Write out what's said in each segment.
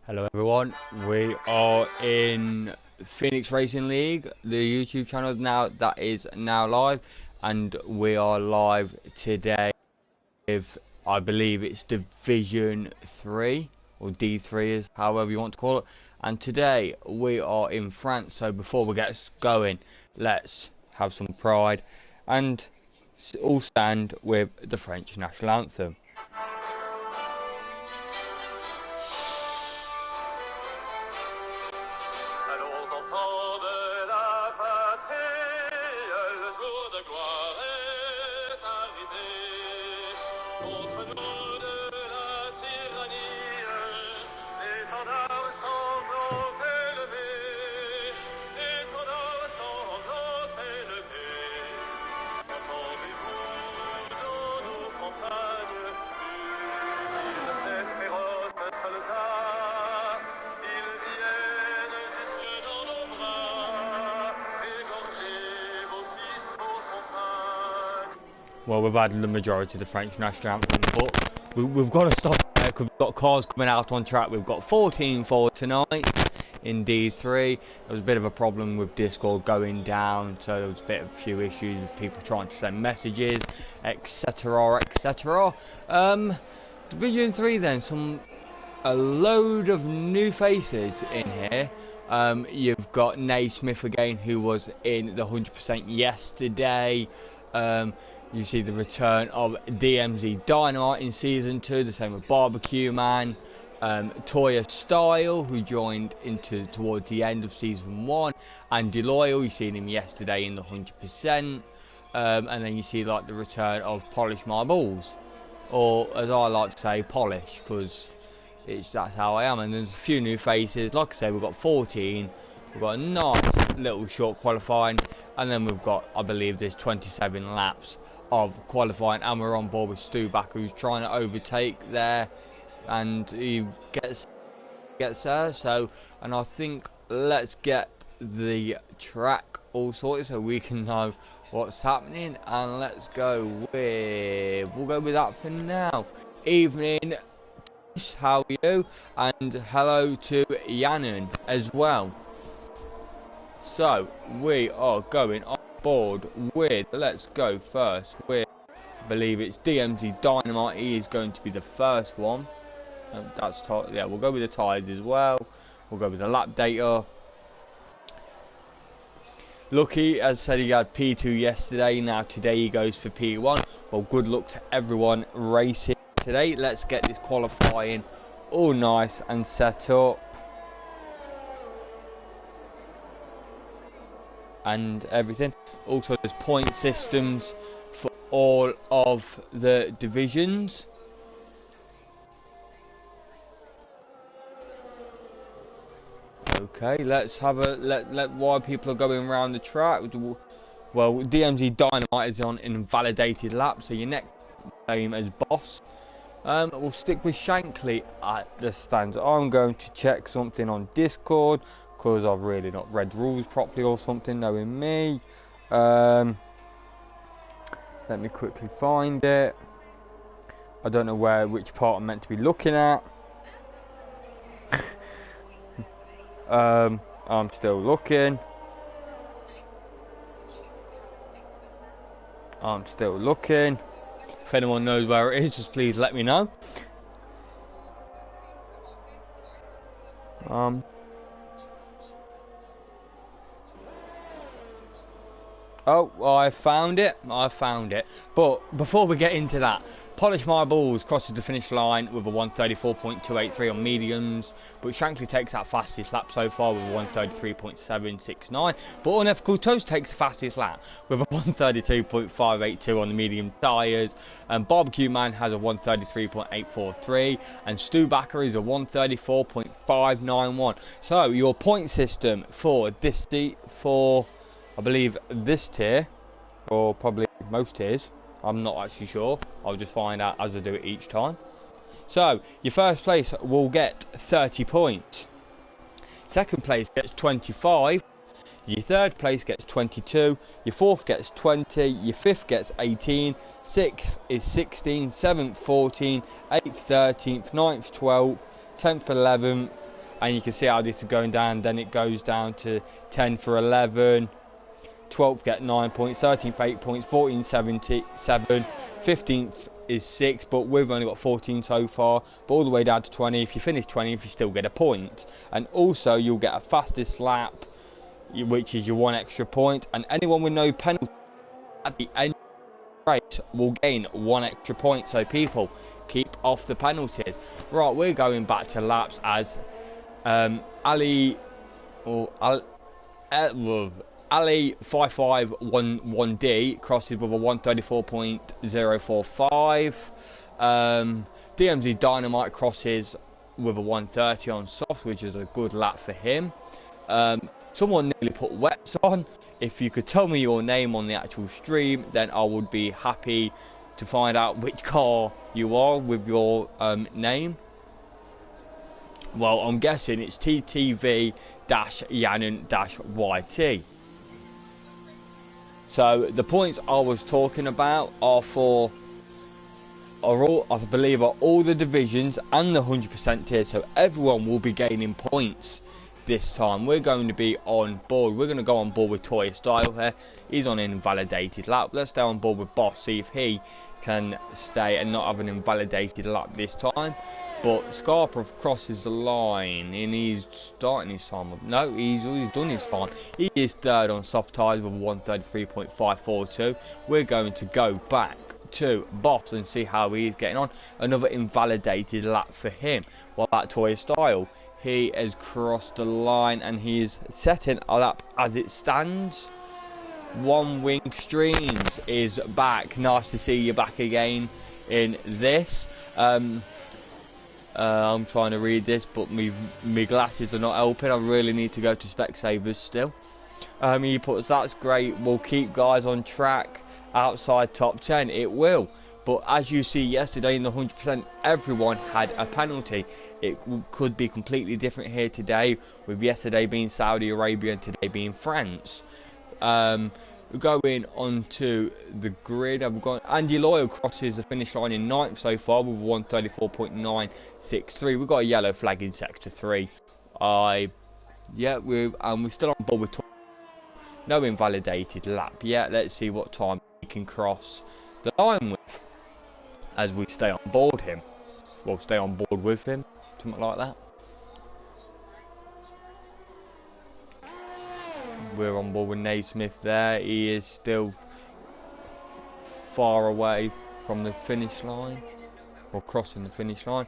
Hello everyone, we are in Phoenix Racing League, the YouTube channel that is now live, and we are live today with, I believe it's Division 3, or D3 is however you want to call it, and today we are in France. So before we get going, let's have some pride and all stand with the French national anthem. Well, we've had the majority of the French national anthem, but we've got to stop there because we've got cars coming out on track. We've got 14 for tonight in D3. There was a bit of a problem with Discord going down, so there was a few issues with people trying to send messages, etc, etc. Division 3 then, a load of new faces in here. You've got Naismith again, who was in the 100% yesterday. You see the return of DMZ Dynamite in Season 2, the same with Barbecue Man. Toya Style, who joined towards the end of Season 1. Andy Loyal, you seen him yesterday in the 100%. And then you see like the return of Polish My Balls. Or as I like to say, Polish, because that's how I am. And there's a few new faces. Like I say, we've got 14. We've got a nice little short qualifying. And then we've got, I believe there's 27 laps of qualifying, and we're on board with Stu Backer, who's trying to overtake there, and he gets there. So, and I think let's get the track all sorted so we can know what's happening, and let's go we'll go with that for now. Evening, how are you? And hello to Yannon as well. So we are going on board with, let's go first with, I believe it's DMZ Dynamite. He is going to be the first one. Yeah, we'll go with the tyres as well. We'll go with the lap data. Lucky, as said, he had P2 yesterday. Now today he goes for P1. Well, good luck to everyone racing today. Let's get this qualifying all nice and set up. And everything. Also, there's point systems for all of the divisions. Okay, let's have a while people are going around the track. Well, DMZ Dynamite is on invalidated lap, so your next name as boss. We'll stick with Shankly at the stands. I'm going to check something on Discord, because I've really not read rules properly or something, knowing me. Let me quickly find it. I don't know which part I'm meant to be looking at. I'm still looking. If anyone knows where it is, just please let me know. Oh, I found it. But before we get into that, Polish My Balls crosses the finish line with a 134.283 on mediums, but Shankly takes that fastest lap so far with a 133.769. But Unethical Toast takes the fastest lap with a 132.582 on the medium tyres, and Barbecue Man has a 133.843, and Stu Backer is a 134.591. So your point system for I believe this tier, or probably most tiers, I'm not actually sure, I'll just find out as I do it each time. So your first place will get 30 points, second place gets 25, your third place gets 22, your fourth gets 20, your fifth gets 18, sixth is 16, seventh 14, 8th 13th, 9th 12th, 10th 11th, and you can see how this is going down. Then it goes down to 10 for 11, 12th get 9 points, 13th 8 points, 14th 7, 15th is 6, but we've only got 14 so far, but all the way down to 20. If you finish 20th, you still get a point, and also you'll get a fastest lap, which is your 1 extra point, and anyone with no penalty at the end of the race will gain 1 extra point. So people, keep off the penalties. Right, we're going back to laps as Ali 5511D crosses with a 134.045. DMZ Dynamite crosses with a 130 on soft, which is a good lap for him. Someone nearly put wets on. If you could tell me your name on the actual stream, then I would be happy to find out which car you are with your name. Well, I'm guessing it's TTV-Yannon-YT. So the points I was talking about are for, I believe, all the divisions and the 100% tier. So everyone will be gaining points this time. We're going to be on board. We're going to go on board with Toy Style here. He's on an invalidated lap. Let's stay on board with Boss, see if he can stay and not have an invalidated lap this time. But Scarpa crosses the line and he's starting his time up. No, he's done his time. He is third on soft tyres with a 133.542. We're going to go back to Boss and see how he's getting on. Another invalidated lap for him. While that Toy Style, he has crossed the line and he is setting a lap as it stands. One Wing Streams is back. Nice to see you back again in this. I'm trying to read this, but me glasses are not helping. I really need to go to Specsavers still. He puts, that's great. We'll keep guys on track outside top 10. It will. But as you see yesterday in the 100%, everyone had a penalty. It could be completely different here today, with yesterday being Saudi Arabia and today being France. Going onto the grid, I've got Andy Loyal crosses the finish line in 9th so far with 134.963. We've got a yellow flag in sector 3. We're still on board with no invalidated lap yet. Let's see what time he can cross the line with as we stay on board him. We'll stay on board with him, something like that. We're on board with Naismith there. He is still far away from the finish line, or crossing the finish line.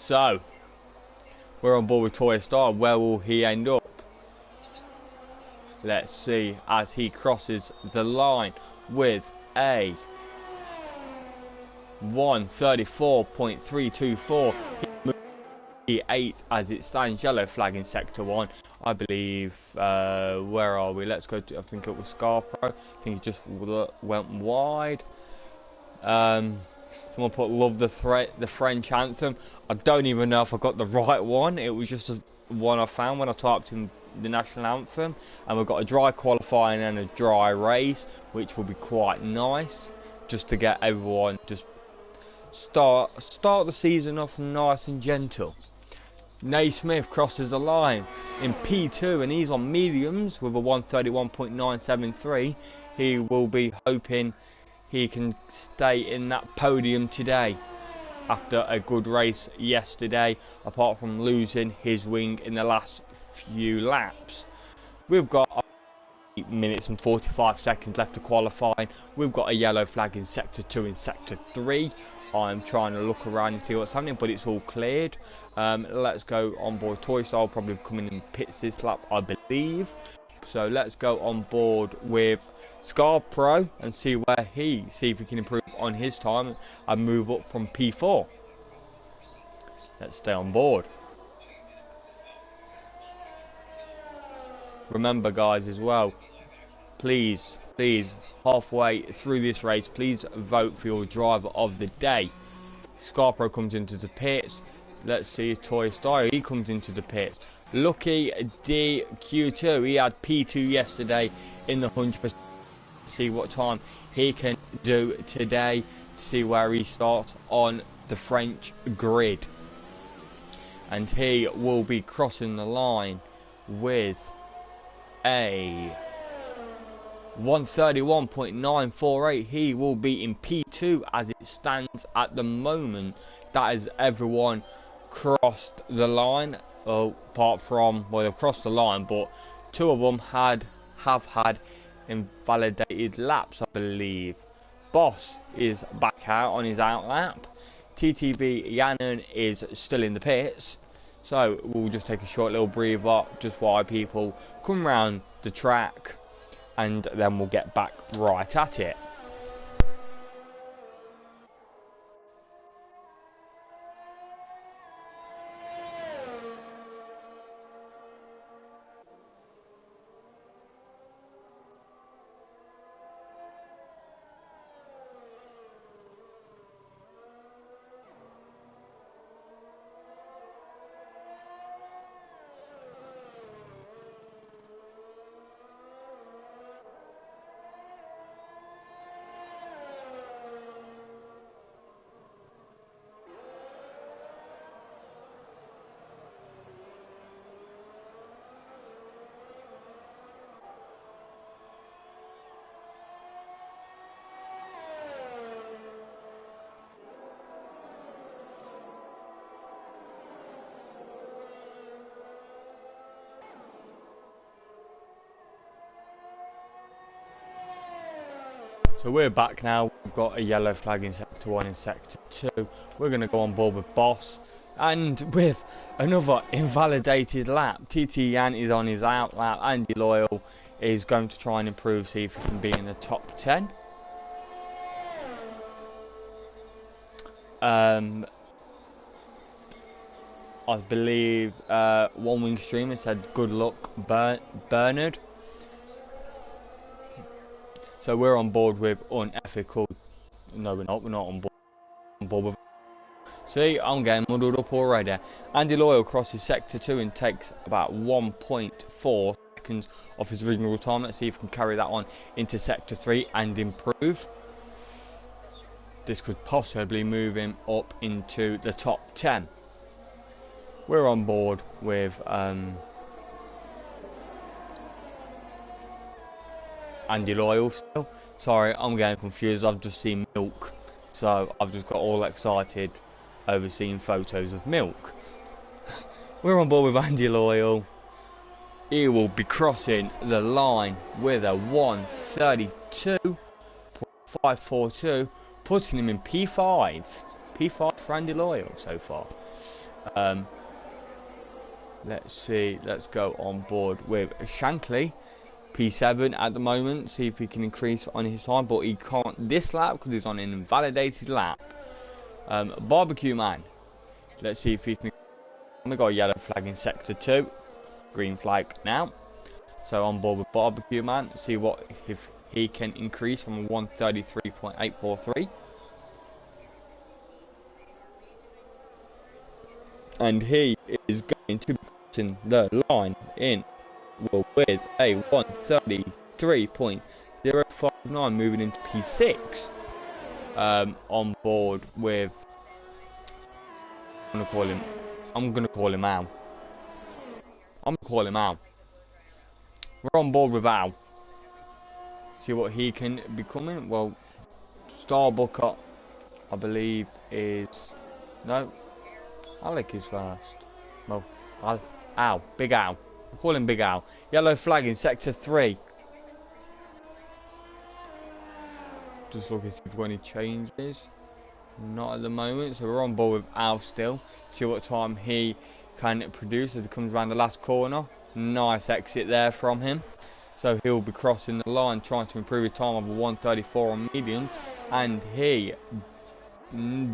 So, we're on board with Toy Star. Where will he end up? Let's see as he crosses the line with a 134.324. 8 as it stands. Yellow flag in sector 1, I believe. Where are we? Let's go to, I think it was Scarpro. I think he just went wide. Someone put love the French anthem. I don't even know if I got the right one. It was just one I found when I typed in the national anthem. And we've got a dry qualifying and a dry race, which will be quite nice, just to get everyone just start the season off nice and gentle. Naismith crosses the line in P2 and he's on mediums with a 131.973. He will be hoping he can stay in that podium today after a good race yesterday, apart from losing his wing in the last few laps. We've got 8 minutes and 45 seconds left to qualify. We've got a yellow flag in sector 2 and sector 3. I'm trying to look around and see what's happening, but it's all cleared. Let's go on board. Toy Style probably coming in pits this lap, I believe. So let's go on board with Scar Pro and see if he can improve on his time and move up from P4. Let's stay on board. Remember, guys, as well, please, halfway through this race, please vote for your driver of the day. Scarpro comes into the pits. Let's see Toy Star, he comes into the pits. Lucky DQ2, he had P2 yesterday in the 100%. See what time he can do today. See where he starts on the French grid. and he will be crossing the line with a 131.948. He will be in P2 as it stands at the moment. That is everyone crossed the line, apart from, well, they've crossed the line, but 2 of them have had invalidated laps, I believe. Boss is back out on his out lap. TTB Yannon is still in the pits, so we'll just take a short little breather just while people come round the track, and then we'll get back right at it. So we're back now. We've got a yellow flag in sector 1 and sector 2. We're going to go on board with Boss, and with another invalidated lap. TT Yan is on his out lap. Andy Loyal is going to try and improve, see if he can be in the top 10. I believe One Wing Streamer said good luck, Bernard. So we're on board with unethical. No, we're not. We're not on board with. See, I'm getting muddled up already. Andy Loyal crosses sector 2 and takes about 1.4 seconds off his original time. Let's see if he can carry that on into sector 3 and improve. This could possibly move him up into the top 10. We're on board with Andy Loyal still. Sorry, I'm getting confused. I've just seen milk, so I've just got all excited over seeing photos of milk. We're on board with Andy Loyal. He will be crossing the line with a 132.542, putting him in P5. P5 for Andy Loyal so far. Let's see. Let's go on board with Shankly. P7 at the moment, see if he can increase on his time, but he can't this lap because he's on an invalidated lap. Barbecue Man, let's see if he can. We got a yellow flag in sector 2, green flag now, so on board with Barbecue Man, see what if he can increase from 133.843, and he is going to be crossing the line in with a 133.059, moving into P6. On board with, I'm gonna call him Al. We're on board with Al. See what he can be coming. Well, Starbucker, I believe is no. Alec is first. Well, Al, Big Al. We'll call him Big Al. Yellow flag in sector 3. Just looking to see if we've got any changes. Not at the moment. So we're on board with Al still. See what time he can produce as he comes around the last corner. Nice exit there from him. So he'll be crossing the line, trying to improve his time of a 134 on medium. And he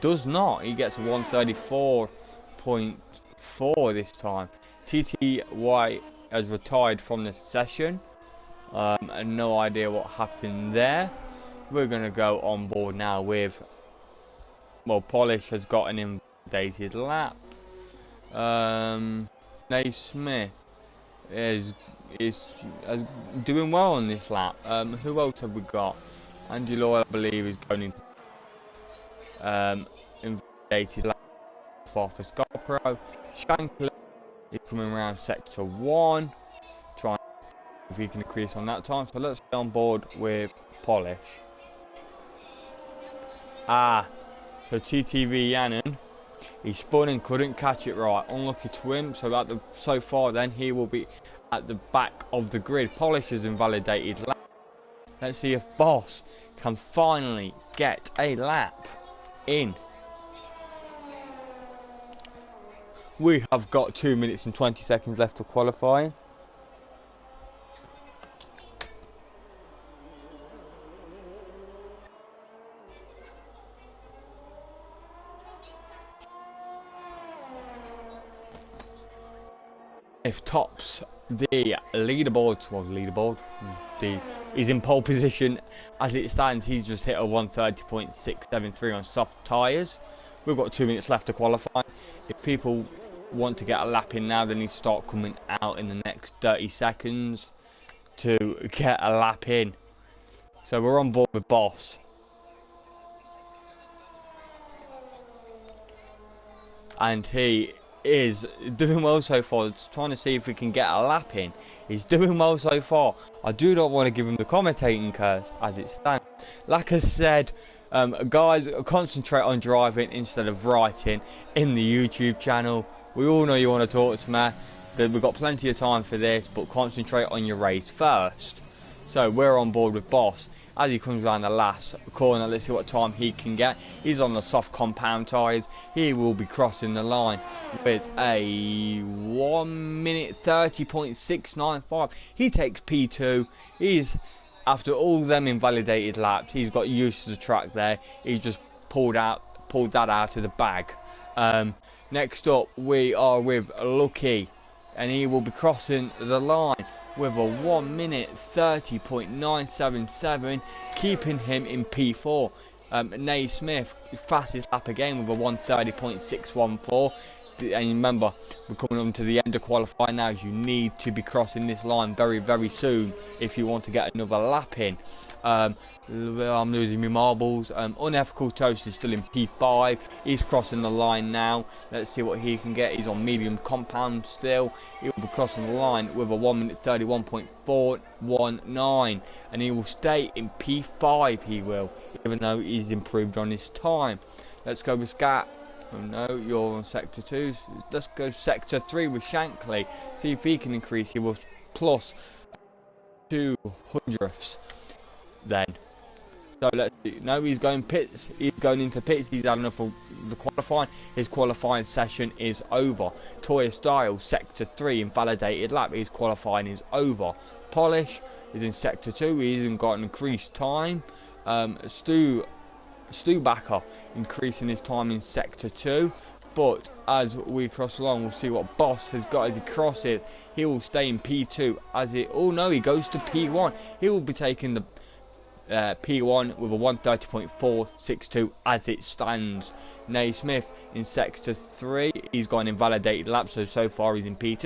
does not. He gets a 134.4 this time. TTY has retired from the session. No idea what happened there. We're going to go on board now with, well, Polish has got an invalidated lap. Nate Smith is doing well on this lap. Who else have we got? Andy Loyal, I believe, is going into invalidated lap off a Scar Pro. Shankly is coming around sector 1. Trying if he can increase on that time. So let's get on board with Polish. So TTV Yannon, he spun and couldn't catch it right. Unlucky to him. So far then he will be at the back of the grid. Polish has invalidated lap. Let's see if Boss can finally get a lap in. We have got 2 minutes and 20 seconds left to qualifying. If tops the leaderboard, he's in pole position as it stands. He's just hit a 130.673 on soft tyres. We've got 2 minutes left to qualify. If people want to get a lap in now, they need to start coming out in the next 30 seconds to get a lap in. So we're on board with Boss. And he is doing well so far. Just trying to see if we can get a lap in. He's doing well so far. I do not want to give him the commentating curse as it stands. Like I said, guys, concentrate on driving instead of writing in the YouTube channel. We all know you want to talk to me. We've got plenty of time for this, but concentrate on your race first. So we're on board with Boss. As he comes around the last corner, let's see what time he can get. He's on the soft compound tyres. He will be crossing the line with a 1 minute 30.695. He takes P2. He's, after all them invalidated laps, he's got used to the track there. He just pulled that out of the bag. Next up, we are with Lucky, and he will be crossing the line with a 1 minute 30.977, keeping him in P4. Naismith, fastest lap again with a 130.614. And remember, we're coming on to the end of qualifying now. You need to be crossing this line very, very soon if you want to get another lap in. I'm losing my marbles. Unethical Toast is still in P5. He's crossing the line now. Let's see what he can get. He's on medium compound still. He will be crossing the line with a 1 minute 31.419, and he will stay in P5. He will, even though he's improved on his time. Let's go with Scat. Oh no, you're on sector 2. Let's go sector 3 with Shankly. See if he can increase. He will plus 200ths then. So let's see. No, he's going pits. He's going into pits. He's had enough of the qualifying. His qualifying session is over. Toya Styles, sector 3, invalidated lap. His qualifying is over. Polish is in sector 2. He hasn't got an increased time. Stu Backer increasing his time in sector 2, but as we cross along, we'll see what Boss has got as he crosses. He will stay in P2 as it. Oh no, he goes to P1. He will be taking the P1 with a 130.462 as it stands. Naismith in sector 3. He's got an invalidated lap, so far he's in P2.